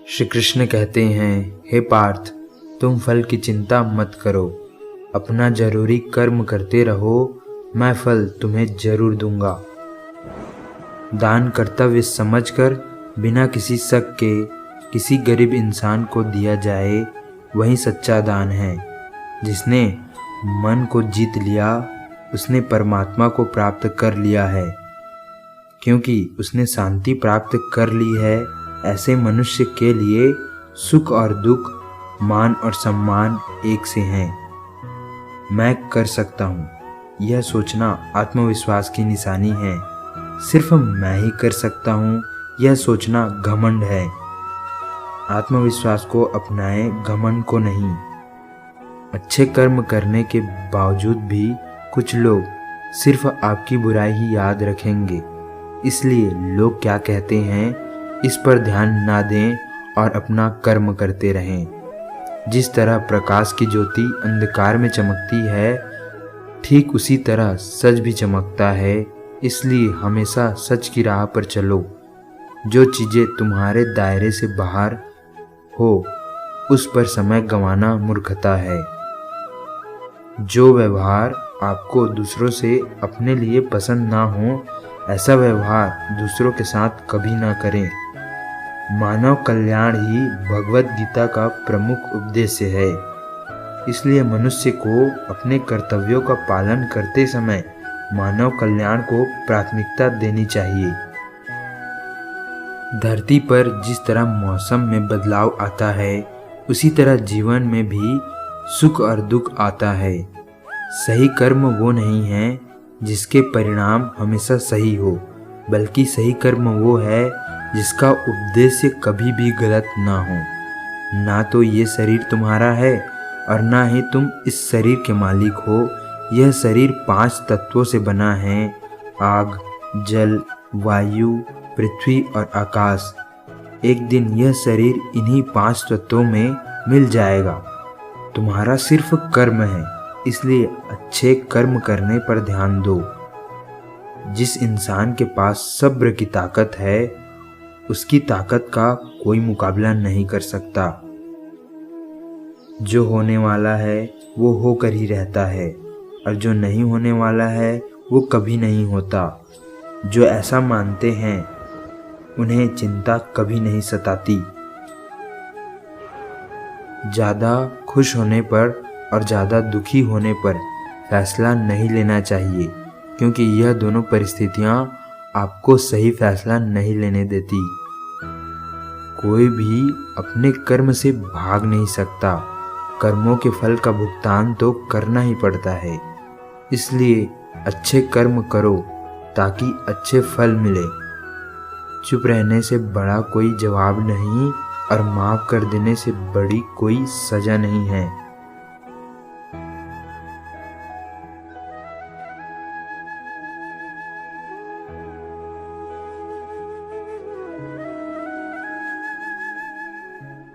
श्री कृष्ण कहते हैं, हे पार्थ, तुम फल की चिंता मत करो, अपना जरूरी कर्म करते रहो, मैं फल तुम्हें जरूर दूंगा। दान कर्तव्य समझकर बिना किसी शक के किसी गरीब इंसान को दिया जाए, वही सच्चा दान है। जिसने मन को जीत लिया, उसने परमात्मा को प्राप्त कर लिया है, क्योंकि उसने शांति प्राप्त कर ली है। ऐसे मनुष्य के लिए सुख और दुख, मान और सम्मान एक से हैं। मैं कर सकता हूँ, यह सोचना आत्मविश्वास की निशानी है। सिर्फ मैं ही कर सकता हूँ, यह सोचना घमंड है। आत्मविश्वास को अपनाएं, घमंड को नहीं। अच्छे कर्म करने के बावजूद भी कुछ लोग सिर्फ आपकी बुराई ही याद रखेंगे, इसलिए लोग क्या कहते हैं इस पर ध्यान ना दें और अपना कर्म करते रहें। जिस तरह प्रकाश की ज्योति अंधकार में चमकती है, ठीक उसी तरह सच भी चमकता है। इसलिए हमेशा सच की राह पर चलो। जो चीज़ें तुम्हारे दायरे से बाहर हो, उस पर समय गंवाना मूर्खता है। जो व्यवहार आपको दूसरों से अपने लिए पसंद ना हो, ऐसा व्यवहार दूसरों के साथ कभी ना करें। मानव कल्याण ही भगवत गीता का प्रमुख उद्देश्य है। इसलिए मनुष्य को अपने कर्तव्यों का पालन करते समय मानव कल्याण को प्राथमिकता देनी चाहिए। धरती पर जिस तरह मौसम में बदलाव आता है, उसी तरह जीवन में भी सुख और दुख आता है। सही कर्म वो नहीं है जिसके परिणाम हमेशा सही हो, बल्कि सही कर्म वो है जिसका उद्देश्य कभी भी गलत ना हो। ना तो ये शरीर तुम्हारा है और ना ही तुम इस शरीर के मालिक हो। यह शरीर 5 तत्वों से बना है: आग, जल, वायु, पृथ्वी और आकाश। एक दिन यह शरीर इन्हीं 5 तत्वों में मिल जाएगा। तुम्हारा सिर्फ कर्म है, इसलिए अच्छे कर्म करने पर ध्यान दो। जिस इंसान के पास सब्र की ताकत है, उसकी ताकत का कोई मुकाबला नहीं कर सकता। जो होने वाला है वो होकर ही रहता है, और जो नहीं होने वाला है वो कभी नहीं होता। जो ऐसा मानते हैं उन्हें चिंता कभी नहीं सताती। ज़्यादा खुश होने पर और ज़्यादा दुखी होने पर फैसला नहीं लेना चाहिए, क्योंकि यह दोनों परिस्थितियां आपको सही फैसला नहीं लेने देती। कोई भी अपने कर्म से भाग नहीं सकता। कर्मों के फल का भुगतान तो करना ही पड़ता है। इसलिए अच्छे कर्म करो ताकि अच्छे फल मिले। चुप रहने से बड़ा कोई जवाब नहीं, और माफ़ कर देने से बड़ी कोई सज़ा नहीं है।